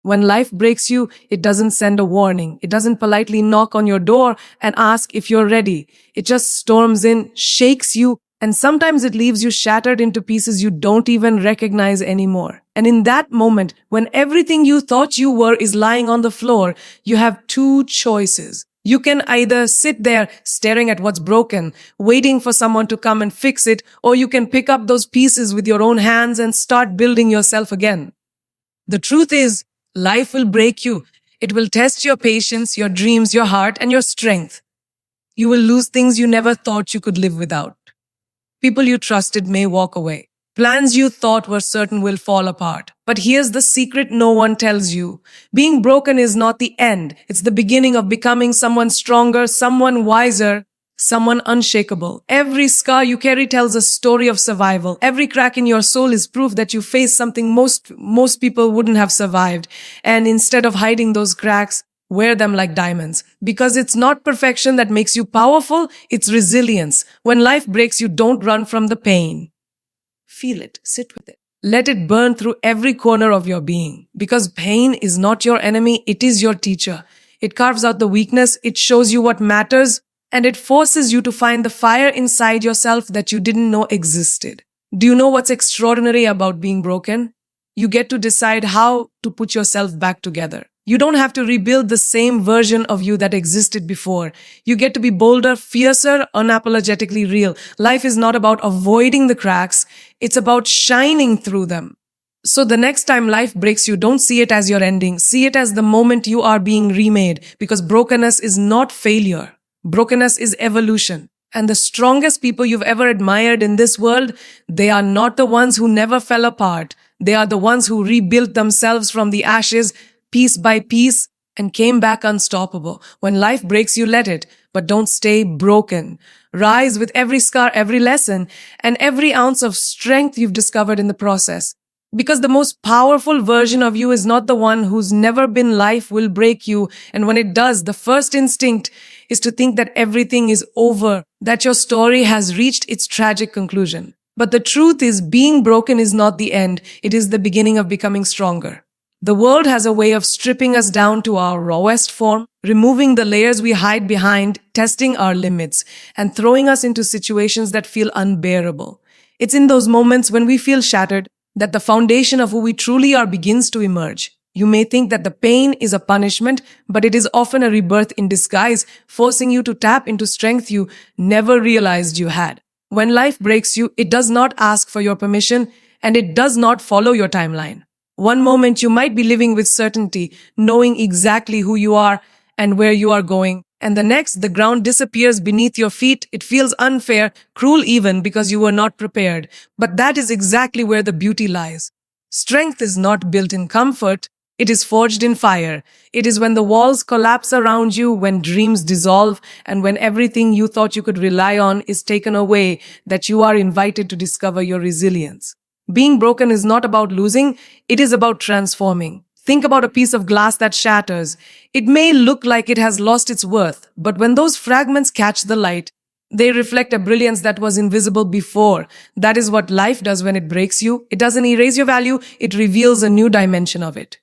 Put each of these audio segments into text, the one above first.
When life breaks you, it doesn't send a warning. It doesn't politely knock on your door and ask if you're ready. It just storms in, shakes you, and sometimes it leaves you shattered into pieces you don't even recognize anymore. And in that moment, when everything you thought you were is lying on the floor, you have two choices. You can either sit there staring at what's broken, waiting for someone to come and fix it, or you can pick up those pieces with your own hands and start building yourself again. The truth is, life will break you. It will test your patience, your dreams, your heart, and your strength. You will lose things you never thought you could live without. People you trusted may walk away. Plans you thought were certain will fall apart. But here's the secret no one tells you. Being broken is not the end. It's the beginning of becoming someone stronger, someone wiser, someone unshakable. Every scar you carry tells a story of survival. Every crack in your soul is proof that you faced something most people wouldn't have survived. And instead of hiding those cracks, wear them like diamonds. Because it's not perfection that makes you powerful, it's resilience. When life breaks you, don't run from the pain. Feel it, sit with it. Let it burn through every corner of your being. Because pain is not your enemy, it is your teacher. It carves out the weakness, it shows you what matters, and it forces you to find the fire inside yourself that you didn't know existed. Do you know what's extraordinary about being broken? You get to decide how to put yourself back together. You don't have to rebuild the same version of you that existed before. You get to be bolder, fiercer, unapologetically real. Life is not about avoiding the cracks. It's about shining through them. So the next time life breaks you, don't see it as your ending. See it as the moment you are being remade. Because brokenness is not failure. Brokenness is evolution. And the strongest people you've ever admired in this world, they are not the ones who never fell apart. They are the ones who rebuilt themselves from the ashes, piece by piece, and came back unstoppable. When life breaks you, let it, but don't stay broken. Rise with every scar, every lesson, and every ounce of strength you've discovered in the process. Because the most powerful version of you is not the one who's never been. Life will break you, and when it does, the first instinct is to think that everything is over, that your story has reached its tragic conclusion. But the truth is, being broken is not the end. It is the beginning of becoming stronger. The world has a way of stripping us down to our rawest form, removing the layers we hide behind, testing our limits, and throwing us into situations that feel unbearable. It's in those moments when we feel shattered that the foundation of who we truly are begins to emerge. You may think that the pain is a punishment, but it is often a rebirth in disguise, forcing you to tap into strength you never realized you had. When life breaks you, it does not ask for your permission, and it does not follow your timeline. One moment you might be living with certainty, knowing exactly who you are and where you are going. And the next, the ground disappears beneath your feet. It feels unfair, cruel even, because you were not prepared. But that is exactly where the beauty lies. Strength is not built in comfort. It is forged in fire. It is when the walls collapse around you, when dreams dissolve, and when everything you thought you could rely on is taken away, that you are invited to discover your resilience. Being broken is not about losing, it is about transforming. Think about a piece of glass that shatters. It may look like it has lost its worth, but when those fragments catch the light, they reflect a brilliance that was invisible before. That is what life does when it breaks you. It doesn't erase your value, it reveals a new dimension of it.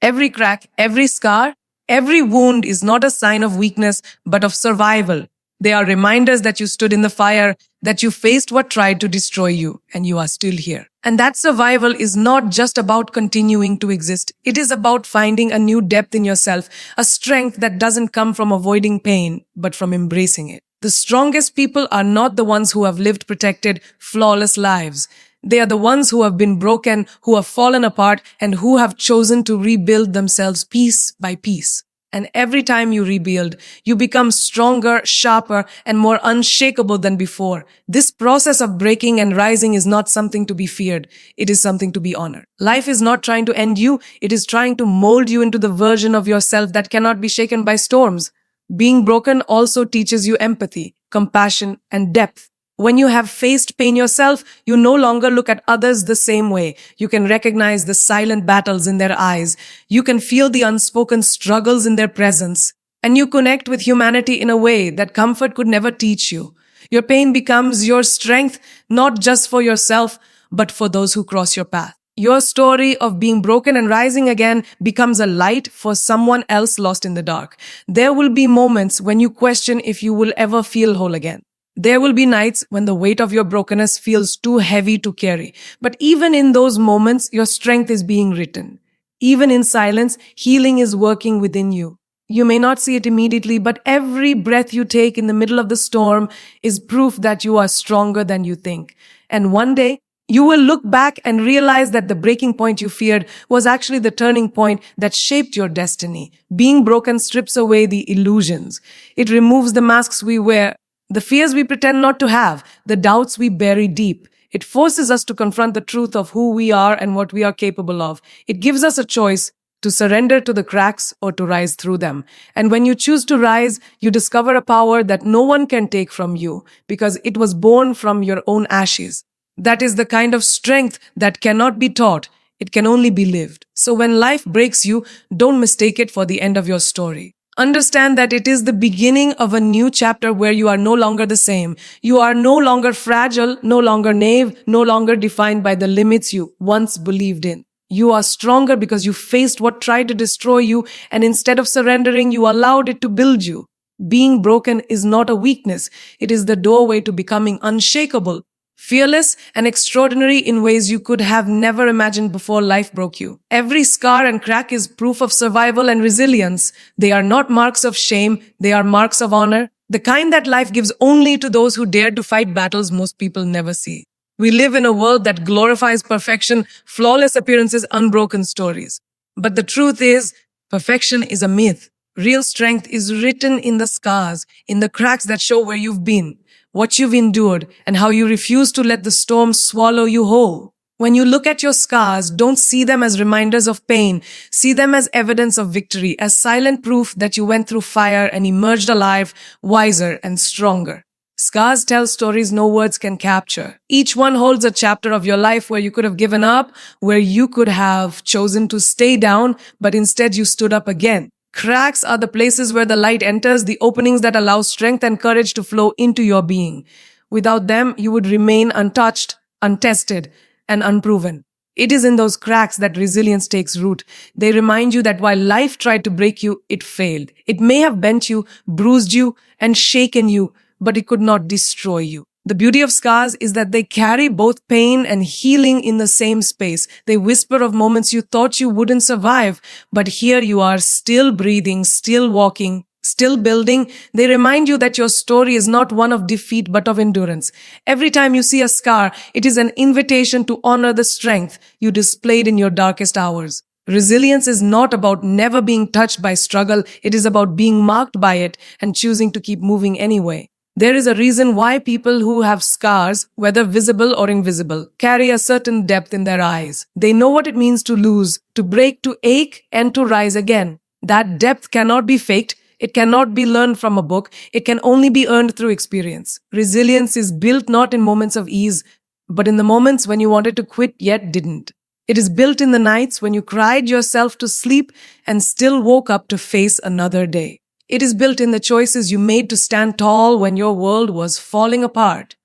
Every crack, every scar, every wound is not a sign of weakness, but of survival. They are reminders that you stood in the fire, that you faced what tried to destroy you, and you are still here. And that survival is not just about continuing to exist. It is about finding a new depth in yourself, a strength that doesn't come from avoiding pain, but from embracing it. The strongest people are not the ones who have lived protected, flawless lives. They are the ones who have been broken, who have fallen apart, and who have chosen to rebuild themselves piece by piece. And every time you rebuild, you become stronger, sharper, and more unshakable than before. This process of breaking and rising is not something to be feared. It is something to be honored. Life is not trying to end you. It is trying to mold you into the version of yourself that cannot be shaken by storms. Being broken also teaches you empathy, compassion, and depth. When you have faced pain yourself, you no longer look at others the same way. You can recognize the silent battles in their eyes. You can feel the unspoken struggles in their presence. And you connect with humanity in a way that comfort could never teach you. Your pain becomes your strength, not just for yourself, but for those who cross your path. Your story of being broken and rising again becomes a light for someone else lost in the dark. There will be moments when you question if you will ever feel whole again. There will be nights when the weight of your brokenness feels too heavy to carry. But even in those moments, your strength is being written. Even in silence, healing is working within you. You may not see it immediately, but every breath you take in the middle of the storm is proof that you are stronger than you think. And one day, you will look back and realize that the breaking point you feared was actually the turning point that shaped your destiny. Being broken strips away the illusions. It removes the masks we wear, the fears we pretend not to have, the doubts we bury deep. It forces us to confront the truth of who we are and what we are capable of. It gives us a choice to surrender to the cracks or to rise through them. And when you choose to rise, you discover a power that no one can take from you because it was born from your own ashes. That is the kind of strength that cannot be taught. It can only be lived. So when life breaks you, don't mistake it for the end of your story. Understand that it is the beginning of a new chapter where you are no longer the same. You are no longer fragile, no longer naive, no longer defined by the limits you once believed in. You are stronger because you faced what tried to destroy you, and instead of surrendering, you allowed it to build you. Being broken is not a weakness. It is the doorway to becoming unshakable, fearless, and extraordinary in ways you could have never imagined before life broke you. Every scar and crack is proof of survival and resilience. They are not marks of shame, they are marks of honor, the kind that life gives only to those who dare to fight battles most people never see. We live in a world that glorifies perfection, flawless appearances, unbroken stories. But the truth is, perfection is a myth. Real strength is written in the scars, in the cracks that show where you've been, what you've endured, and how you refuse to let the storm swallow you whole. When you look at your scars, don't see them as reminders of pain. See them as evidence of victory, as silent proof that you went through fire and emerged alive, wiser and stronger. Scars tell stories no words can capture. Each one holds a chapter of your life where you could have given up, where you could have chosen to stay down, but instead you stood up again. Cracks are the places where the light enters, the openings that allow strength and courage to flow into your being. Without them, you would remain untouched, untested, and unproven. It is in those cracks that resilience takes root. They remind you that while life tried to break you, it failed. It may have bent you, bruised you, and shaken you, but it could not destroy you. The beauty of scars is that they carry both pain and healing in the same space. They whisper of moments you thought you wouldn't survive, but here you are, still breathing, still walking, still building. They remind you that your story is not one of defeat but of endurance. Every time you see a scar, it is an invitation to honor the strength you displayed in your darkest hours. Resilience is not about never being touched by struggle. It is about being marked by it and choosing to keep moving anyway. There is a reason why people who have scars, whether visible or invisible, carry a certain depth in their eyes. They know what it means to lose, to break, to ache, and to rise again. That depth cannot be faked. It cannot be learned from a book. It can only be earned through experience. Resilience is built not in moments of ease, but in the moments when you wanted to quit yet didn't. It is built in the nights when you cried yourself to sleep and still woke up to face another day. It is built in the choices you made to stand tall when your world was falling apart.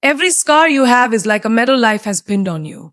Every scar you have is like a medal life has pinned on you.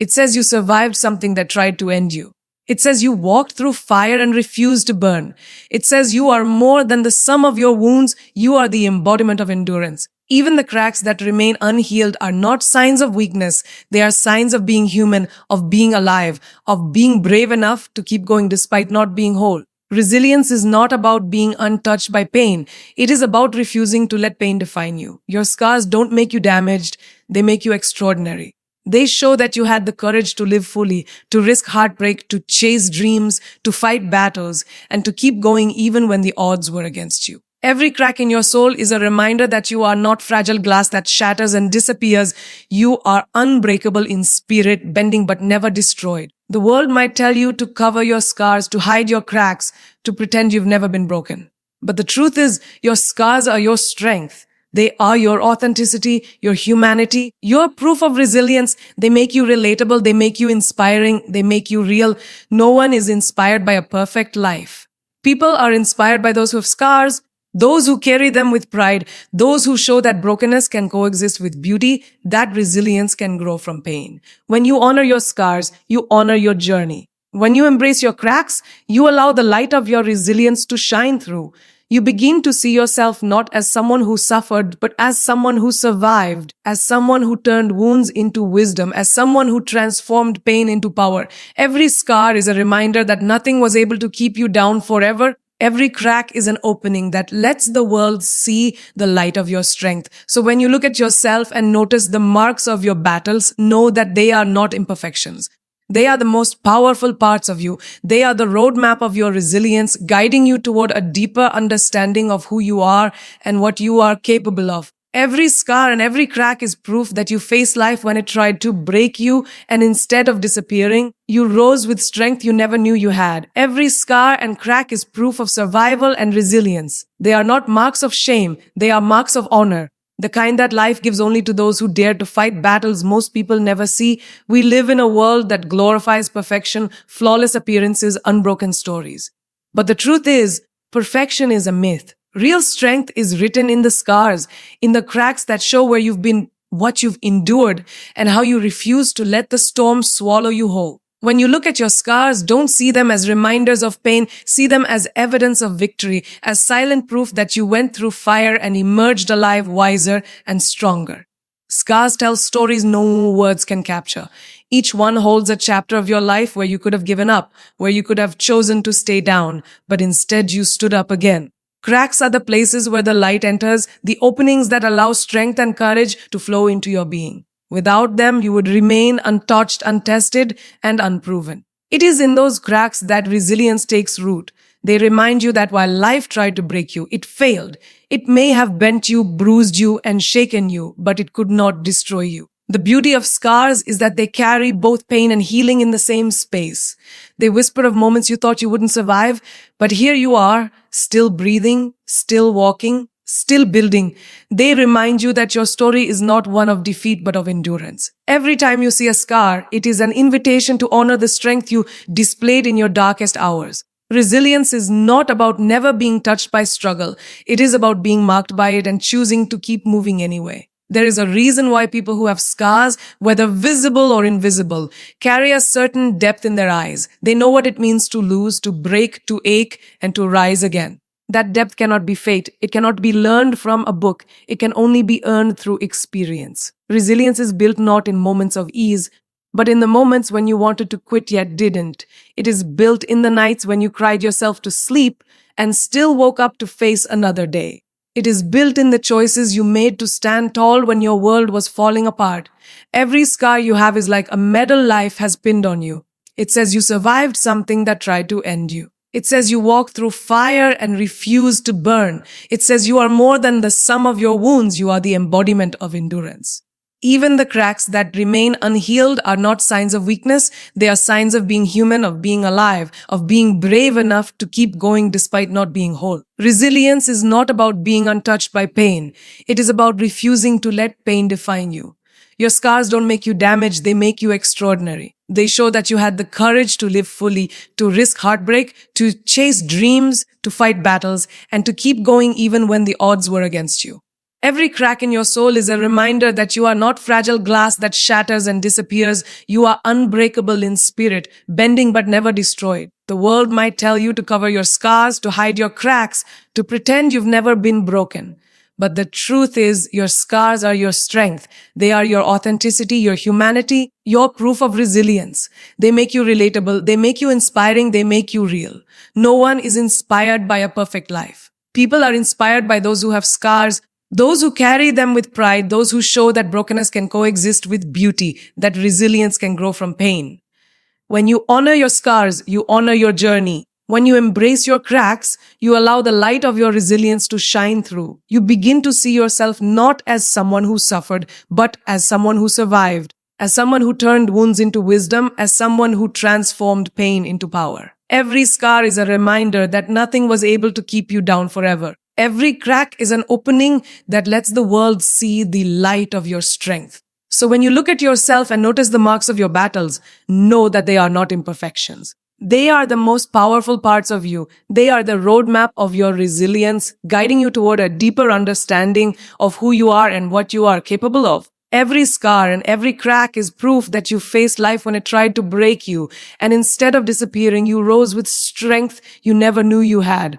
It says you survived something that tried to end you. It says you walked through fire and refused to burn. It says you are more than the sum of your wounds. You are the embodiment of endurance. Even the cracks that remain unhealed are not signs of weakness. They are signs of being human, of being alive, of being brave enough to keep going despite not being whole. Resilience is not about being untouched by pain. It is about refusing to let pain define you. Your scars don't make you damaged. They make you extraordinary. They show that you had the courage to live fully, to risk heartbreak, to chase dreams, to fight battles, and to keep going even when the odds were against you. Every crack in your soul is a reminder that you are not fragile glass that shatters and disappears. You are unbreakable in spirit, bending but never destroyed. The world might tell you to cover your scars, to hide your cracks, to pretend you've never been broken. But the truth is, your scars are your strength. They are your authenticity, your humanity, your proof of resilience. They make you relatable. They make you inspiring. They make you real. No one is inspired by a perfect life. People are inspired by those who have scars, Those who carry them with pride, those who show that brokenness can coexist with beauty, that resilience can grow from pain. When you honor your scars, you honor your journey. When you embrace your cracks, you allow the light of your resilience to shine through. You begin to see yourself not as someone who suffered, but as someone who survived, as someone who turned wounds into wisdom, as someone who transformed pain into power. Every scar is a reminder that nothing was able to keep you down forever. Every crack is an opening that lets the world see the light of your strength. So when you look at yourself and notice the marks of your battles, know that they are not imperfections. They are the most powerful parts of you. They are the roadmap of your resilience, guiding you toward a deeper understanding of who you are and what you are capable of. Every scar and every crack is proof that you faced life when it tried to break you, and instead of disappearing, you rose with strength you never knew you had. Every scar and crack is proof of survival and resilience. They are not marks of shame, they are marks of honor. The kind that life gives only to those who dare to fight battles most people never see. We live in a world that glorifies perfection, flawless appearances, unbroken stories. But the truth is, perfection is a myth. Real strength is written in the scars, in the cracks that show where you've been, what you've endured, and how you refuse to let the storm swallow you whole. When you look at your scars, don't see them as reminders of pain. See them as evidence of victory, as silent proof that you went through fire and emerged alive, wiser and stronger. Scars tell stories no words can capture. Each one holds a chapter of your life where you could have given up, where you could have chosen to stay down, but instead you stood up again. Cracks are the places where the light enters, the openings that allow strength and courage to flow into your being. Without them, you would remain untouched, untested, and unproven. It is in those cracks that resilience takes root. They remind you that while life tried to break you, it failed. It may have bent you, bruised you, and shaken you, but it could not destroy you. The beauty of scars is that they carry both pain and healing in the same space. They whisper of moments you thought you wouldn't survive, but here you are, still breathing, still walking, still building. They remind you that your story is not one of defeat but of endurance. Every time you see a scar, it is an invitation to honor the strength you displayed in your darkest hours. Resilience is not about never being touched by struggle. It is about being marked by it and choosing to keep moving anyway. There is a reason why people who have scars, whether visible or invisible, carry a certain depth in their eyes. They know what it means to lose, to break, to ache, and to rise again. That depth cannot be fate. It cannot be learned from a book. It can only be earned through experience. Resilience is built not in moments of ease, but in the moments when you wanted to quit yet didn't. It is built in the nights when you cried yourself to sleep and still woke up to face another day. It is built in the choices you made to stand tall when your world was falling apart. Every scar you have is like a medal life has pinned on you. It says you survived something that tried to end you. It says you walked through fire and refused to burn. It says you are more than the sum of your wounds. You are the embodiment of endurance. Even the cracks that remain unhealed are not signs of weakness. They are signs of being human, of being alive, of being brave enough to keep going despite not being whole. Resilience is not about being untouched by pain. It is about refusing to let pain define you. Your scars don't make you damaged, they make you extraordinary. They show that you had the courage to live fully, to risk heartbreak, to chase dreams, to fight battles, and to keep going even when the odds were against you. Every crack in your soul is a reminder that you are not fragile glass that shatters and disappears. You are unbreakable in spirit, bending but never destroyed. The world might tell you to cover your scars, to hide your cracks, to pretend you've never been broken. But the truth is, your scars are your strength. They are your authenticity, your humanity, your proof of resilience. They make you relatable, they make you inspiring, they make you real. No one is inspired by a perfect life. People are inspired by those who have scars, those who carry them with pride, those who show that brokenness can coexist with beauty, that resilience can grow from pain. When you honor your scars, you honor your journey. When you embrace your cracks, you allow the light of your resilience to shine through. You begin to see yourself not as someone who suffered, but as someone who survived, as someone who turned wounds into wisdom, as someone who transformed pain into power. Every scar is a reminder that nothing was able to keep you down forever. Every crack is an opening that lets the world see the light of your strength. So when you look at yourself and notice the marks of your battles, know that they are not imperfections. They are the most powerful parts of you. They are the roadmap of your resilience, guiding you toward a deeper understanding of who you are and what you are capable of. Every scar and every crack is proof that you faced life when it tried to break you, and instead of disappearing, you rose with strength you never knew you had.